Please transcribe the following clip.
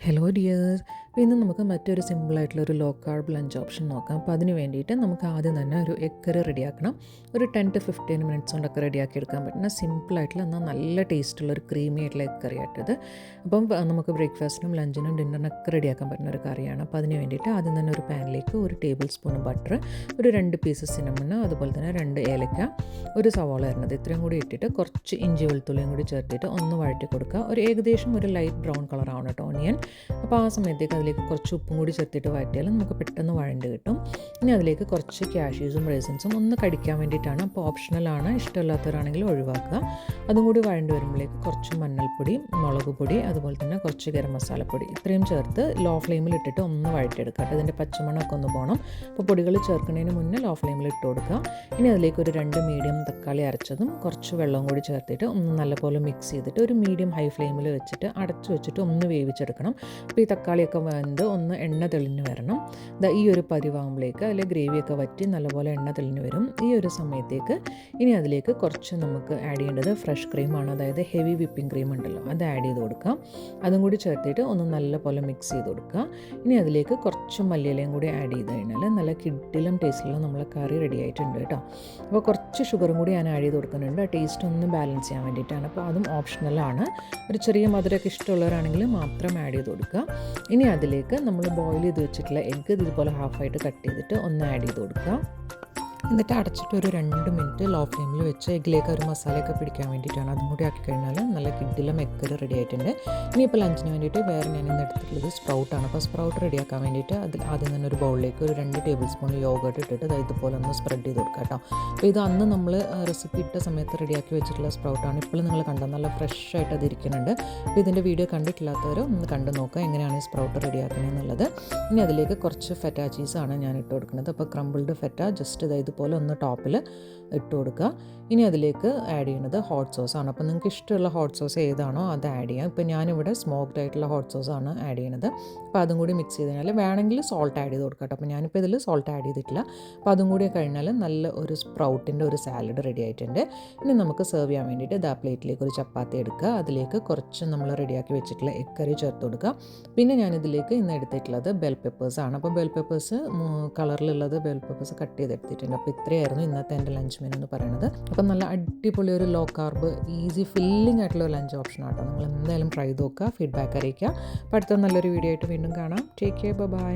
Hello dears. അപ്പോൾ ഇന്ന് നമുക്ക് മറ്റൊരു സിമ്പിളായിട്ടുള്ളൊരു ലോ കാർബ് ലഞ്ച് ഓപ്ഷൻ നോക്കാം. അപ്പോൾ അതിന് വേണ്ടിയിട്ട് നമുക്ക് ആദ്യം തന്നെ ഒരു എഗ് കറി റെഡിയാക്കണം. ഒരു 10 to 15 മിനിറ്റ്സ് കൊണ്ടൊക്കെ റെഡിയാക്കി എടുക്കാൻ പറ്റുന്ന സിമ്പിളായിട്ടുള്ള എന്നാൽ നല്ല ടേസ്റ്റുള്ളൊരു ക്രീമി ആയിട്ടുള്ള എഗ് കറി ആയിട്ടത്. അപ്പം നമുക്ക് ബ്രേക്ക്ഫാസ്റ്റിനും ലഞ്ചിനും ഡിന്നറിനൊക്കെ റെഡിയാക്കാൻ പറ്റുന്ന ഒരു കറിയാണ്. അപ്പോൾ അതിന് വേണ്ടിയിട്ട് ആദ്യം തന്നെ ഒരു പാനിലേക്ക് 1 ടേബിൾ സ്പൂൺ ബട്ടർ, ഒരു 2 പീസസ് സിനമൺ, അതുപോലെ തന്നെ 2 ഏലക്ക, ഒരു സവാള അരിഞ്ഞത് ഇത്രയും കൂടി ഇട്ടിട്ട് കുറച്ച് ഇഞ്ചി വെളുത്തുള്ളിയും കൂടി ചേർത്തിട്ട് ഒന്ന് വഴറ്റി കൊടുക്കുക. ഏകദേശം ഒരു ലൈറ്റ് ബ്രൗൺ കളർ ആവണം കേട്ടോ ഓണിയൻ. അപ്പോൾ ആ സമയത്തേക്ക് അതിലേക്ക് കുറച്ച് ഉപ്പും കൂടി ചേർത്തിട്ട് വഴറ്റിയാൽ നമുക്ക് പെട്ടെന്ന് വഴണ്ട് കിട്ടും. ഇനി അതിലേക്ക് കുറച്ച് കാഷ്യൂസും റൈസിൻസും ഒന്ന് കടിക്കാൻ വേണ്ടിയിട്ടാണ്. അപ്പോൾ ഓപ്ഷണലാണ്, ഇഷ്ടമില്ലാത്തവരാണെങ്കിൽ ഒഴിവാക്കുക. അതും കൂടി വഴണ്ട് വരുമ്പോഴേക്ക് കുറച്ച് മഞ്ഞൾപ്പൊടി, മുളക് പൊടി, അതുപോലെ തന്നെ കുറച്ച് ഗരം മസാലപ്പൊടി ഇത്രയും ചേർത്ത് ലോ ഫ്ലെയിമിൽ ഇട്ടിട്ട് ഒന്ന് വഴറ്റിയെടുക്കുക. ഇതിൻ്റെ പച്ചമണമൊക്കെ ഒന്ന് പോകണം. അപ്പോൾ പൊടികൾ ചേർക്കുന്നതിന് മുന്നേ ലോ ഫ്ലെയിമിൽ ഇട്ട് കൊടുക്കുക. ഇനി അതിലേക്ക് ഒരു 2 മീഡിയം തക്കാളി അരച്ചതും കുറച്ച് വെള്ളം കൂടി ചേർത്തിട്ട് ഒന്ന് നല്ലപോലെ മിക്സ് ചെയ്തിട്ട് ഒരു മീഡിയം ഹൈ ഫ്ലെയിമിൽ വെച്ചിട്ട് അടച്ചു വെച്ചിട്ട് ഒന്ന് വേവിച്ചെടുക്കണം. അപ്പോൾ ഈ തക്കാളിയൊക്കെ വെന്ത് ഒന്ന് എണ്ണ തെളിഞ്ഞ് വരണം. ഈ ഒരു പരിവാകുമ്പോഴേക്ക് അതിലെ ഗ്രേവിയൊക്കെ വറ്റി നല്ലപോലെ എണ്ണ തെളിഞ്ഞ് വരും. ഈ ഒരു സമയത്തേക്ക് ഇനി അതിലേക്ക് കുറച്ച് നമുക്ക് ആഡ് ചെയ്യേണ്ടത് ഫ്രഷ് ക്രീമാണ്. അതായത് ഹെവി വിപ്പിംഗ് ക്രീം ഉണ്ടല്ലോ, അത് ആഡ് ചെയ്ത് കൊടുക്കാം. അതും കൂടി ചേർത്തിട്ട് ഒന്ന് നല്ലപോലെ മിക്സ് ചെയ്ത് കൊടുക്കുക. ഇനി അതിലേക്ക് കുറച്ച് മല്ലിയിലയും കൂടി ആഡ് ചെയ്ത് കഴിഞ്ഞാൽ നല്ല കിഡിലും ടേസ്റ്റിലുള്ള നമ്മളെ കറി റെഡി ആയിട്ടുണ്ട് കേട്ടോ. അപ്പോൾ കുറച്ച് ഷുഗറും കൂടി ഞാൻ ആഡ് ചെയ്ത് കൊടുക്കുന്നുണ്ട്, ആ ടേസ്റ്റ് ഒന്ന് ബാലൻസ് ചെയ്യാൻ വേണ്ടിയിട്ടാണ്. അപ്പോൾ അതും ഓപ്ഷണലാണ്. ഒരു ചെറിയ മധുരമൊക്കെ ഇഷ്ടമുള്ളവരാണെങ്കിൽ മാത്രം ആഡ് ചെയ്ത് കൊടുക്കുക. ഇനി അതിലേക്ക് നമ്മൾ ബോയിൽ ചെയ്ത് വെച്ചിട്ടുള്ള എഗ്ഗ് ഇതുപോലെ ഹാഫായിട്ട് കട്ട് ചെയ്തിട്ട് ഒന്ന് ആഡ് ചെയ്ത് കൊടുക്കുക. എന്നിട്ട് അടച്ചിട്ട് ഒരു 2 മിനിറ്റ് ലോ ഫ്ലെയിമിൽ വെച്ച് എഗ്ഗിലേക്ക് ഒരു മസാലയൊക്കെ പിടിക്കാൻ വേണ്ടിയിട്ടാണ്. അതും കൂടി ആക്കി കഴിഞ്ഞാൽ നല്ല കിഡിലും എഗ് കറി റെഡി ആയിട്ടുണ്ട്. ഇനിയിപ്പോൾ ലഞ്ചിന് വേണ്ടിയിട്ട് വേറെ ഞാൻ ഇന്ന് എടുത്തിട്ടുള്ളത് സ്പ്രൗട്ടാണ്. അപ്പോൾ സ്പ്രൗട്ട് റെഡിയാക്കാൻ വേണ്ടിയിട്ട് അതിൽ ആദ്യം തന്നെ ഒരു ബൗളിലേക്ക് ഒരു 2 ടേബിൾ സ്പൂൺ യോഗട്ട് ഇട്ടിട്ട് ഇതുപോലെ ഒന്ന് സ്പ്രെഡ് ചെയ്ത് കൊടുക്കുക കേട്ടോ. അപ്പോൾ ഇത് അന്ന് നമ്മൾ റെസിപ്പി ഇട്ട സമയത്ത് റെഡിയാക്കി വെച്ചിട്ടുള്ള സ്പ്രൗട്ടാണ്. ഇപ്പോൾ നിങ്ങൾ കണ്ടത് നല്ല ഫ്രഷ് ആയിട്ട് അത് ഇരിക്കുന്നുണ്ട്. അപ്പോൾ ഇതിൻ്റെ വീഡിയോ കണ്ടിട്ടില്ലാത്തവർ ഒന്ന് കണ്ടു നോക്കുക എങ്ങനെയാണ് ഈ സ്പ്രൗട്ട് റെഡിയാക്കണമെന്നുള്ളത്. ഇനി അതിലേക്ക് കുറച്ച് ഫെറ്റ ചീസാണ് ഞാൻ ഇട്ട് കൊടുക്കുന്നത്. അപ്പോൾ ക്രംബിൾഡ് ഫെറ്റ ജസ്റ്റ് ഇതുപോലെ ഒന്ന് ടോപ്പിൽ ഇട്ട് കൊടുക്കുക. ഇനി അതിലേക്ക് ആഡ് ചെയ്യുന്നത് ഹോട്ട് സോസാണ്. അപ്പോൾ നിങ്ങൾക്ക് ഇഷ്ടമുള്ള ഹോട്ട് സോസ് ഏതാണോ അത് ആഡ് ചെയ്യാം. ഇപ്പോൾ ഞാനിവിടെ സ്മോക്ഡ് ആയിട്ടുള്ള ഹോട്ട് സോസാണ് ആഡ് ചെയ്യുന്നത്. അപ്പോൾ അതും കൂടി മിക്സ് ചെയ്ത് കഴിഞ്ഞാൽ വേണമെങ്കിൽ സോൾട്ട് ആഡ് ചെയ്ത് കൊടുക്കാം കേട്ടോ. അപ്പോൾ ഞാനിപ്പോൾ ഇതിൽ സോൾട്ട് ആഡ് ചെയ്തിട്ടില്ല. അപ്പോൾ അതും കൂടി കഴിഞ്ഞാൽ നല്ല ഒരു സ്പ്രൗട്ടിൻ്റെ ഒരു സാലഡ് റെഡി ആയിട്ടുണ്ട്. ഇനി നമുക്ക് സെർവ് ചെയ്യാൻ വേണ്ടിയിട്ട് പ്ലേറ്റിലേക്ക് ഒരു ചപ്പാത്തി എടുക്കുക. അതിലേക്ക് കുറച്ച് നമ്മൾ റെഡിയാക്കി വെച്ചിട്ടുള്ള എഗ് കറി ചേർത്ത് കൊടുക്കുക. പിന്നെ ഞാനിതിലേക്ക് ഇന്ന് എടുത്തിട്ടുള്ളത് ബെൽ പെപ്പേഴ്സാണ്. അപ്പോൾ ബെൽ പെപ്പേഴ്സ് കളറിലുള്ളത് ബെൽ പെപ്പേഴ്സ് കട്ട് ചെയ്തെടുത്തിട്ടുണ്ട്. അപ്പോൾ ഇത്രയായിരുന്നു ഇന്നത്തെ എൻ്റെ ലഞ്ച് മെനു എന്ന് പറയുന്നത്. അപ്പം നല്ല അടിപൊളി ഒരു ലോ കാർബ് ഈസി ഫില്ലിംഗ് ആയിട്ടുള്ള ഒരു ലഞ്ച് ഓപ്ഷൻ ആട്ടോ. നിങ്ങൾ എന്തായാലും ട്രൈ ചെയ്ത് നോക്കുക, ഫീഡ്ബാക്ക് അറിയിക്കുക. അപ്പോൾ അടുത്ത നല്ലൊരു വീഡിയോ ആയിട്ട് വീണ്ടും കാണാം. Take care, by.